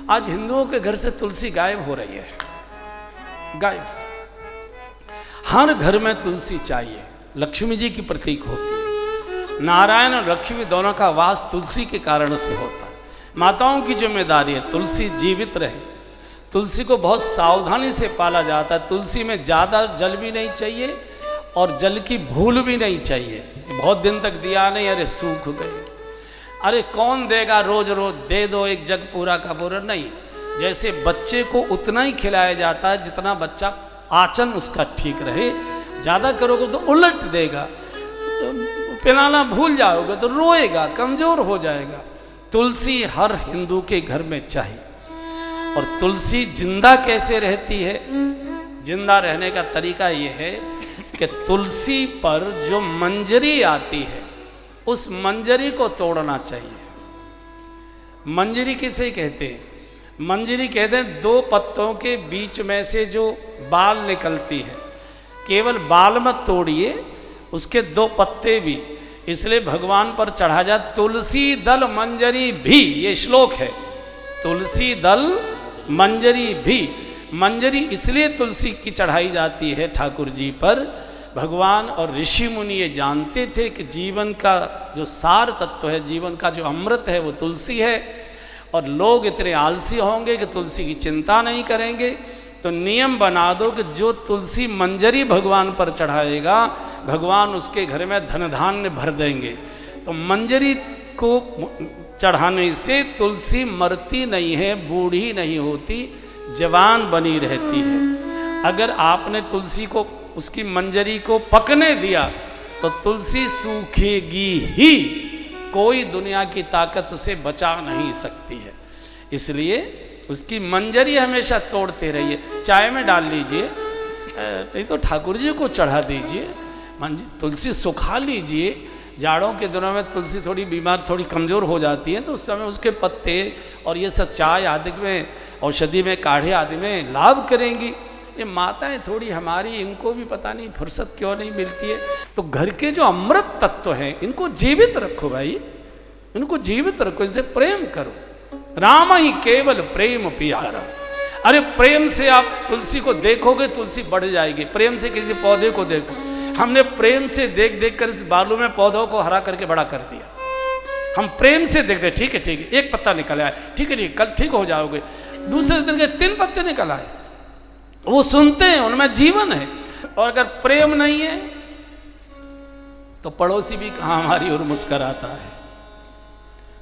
आज हिंदुओं के घर से तुलसी गायब हो रही है, गायब। हर घर में तुलसी चाहिए, लक्ष्मी जी की प्रतीक होती है। नारायण और लक्ष्मी दोनों का वास तुलसी के कारण से होता है। माताओं की जिम्मेदारी है तुलसी जीवित रहे। तुलसी को बहुत सावधानी से पाला जाता है। तुलसी में ज़्यादा जल भी नहीं चाहिए और जल की भूल भी नहीं चाहिए। बहुत दिन तक दिया नहीं, अरे सूख गए, अरे कौन देगा, रोज रोज दे दो एक जग पूरा का पूरा, नहीं। जैसे बच्चे को उतना ही खिलाया जाता है जितना बच्चा आचन उसका ठीक रहे। ज़्यादा करोगे तो उलट देगा, पिलाना भूल जाओगे तो रोएगा, कमज़ोर हो जाएगा। तुलसी हर हिंदू के घर में चाहिए। और तुलसी जिंदा कैसे रहती है? जिंदा रहने का तरीका ये है कि तुलसी पर जो मंजरी आती है उस मंजरी को तोड़ना चाहिए। मंजरी किसे कहते हैं? मंजरी कहते हैं दो पत्तों के बीच में से जो बाल निकलती है, केवल बाल मत तोड़िए, उसके दो पत्ते भी। इसलिए भगवान पर चढ़ा जाए तुलसी दल मंजरी भी, ये श्लोक है, तुलसी दल मंजरी भी। मंजरी इसलिए तुलसी की चढ़ाई जाती है ठाकुर जी पर। भगवान और ऋषि मुनि ये जानते थे कि जीवन का जो सार तत्व है, जीवन का जो अमृत है वो तुलसी है। और लोग इतने आलसी होंगे कि तुलसी की चिंता नहीं करेंगे, तो नियम बना दो कि जो तुलसी मंजरी भगवान पर चढ़ाएगा, भगवान उसके घर में धन धान्य भर देंगे। तो मंजरी को चढ़ाने से तुलसी मरती नहीं है, बूढ़ी नहीं होती, जवान बनी रहती है। अगर आपने तुलसी को, उसकी मंजरी को पकने दिया तो तुलसी सूखेगी ही, कोई दुनिया की ताकत उसे बचा नहीं सकती है। इसलिए उसकी मंजरी हमेशा तोड़ते रहिए। चाय में डाल लीजिए, नहीं तो ठाकुर जी को चढ़ा दीजिए, तुलसी सुखा लीजिए। जाड़ों के दिनों में तुलसी थोड़ी बीमार, थोड़ी कमज़ोर हो जाती है, तो उस समय उसके पत्ते और ये सब चाय आदि में, औषधि में, काढ़े आदि में लाभ करेंगी। ये माताएं थोड़ी हमारी, इनको भी पता नहीं फुर्सत क्यों नहीं मिलती है। तो घर के जो अमृत तत्व हैं इनको जीवित रखो भाई, इनको जीवित रखो, इनसे प्रेम करो। राम ही केवल प्रेम पियारा। अरे प्रेम से आप तुलसी को देखोगे, तुलसी बढ़ जाएगी। प्रेम से किसी पौधे को देखो, हमने प्रेम से देख देख कर इस बालू में पौधों को हरा करके बड़ा कर दिया। हम प्रेम से देखते, ठीक है ठीक है, एक पत्ता निकल आया, ठीक है ठीक, कल ठीक हो जाओगे। दूसरे दिन के 3 पत्ते निकल आए। वो सुनते हैं, उनमें जीवन है। और अगर प्रेम नहीं है तो पड़ोसी भी कहाँ हमारी ओर मुस्कराता है,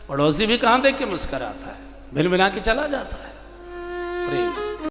पड़ोसी भी कहाँ देख के मुस्कराता है, मिल मिला के चला जाता है। प्रेम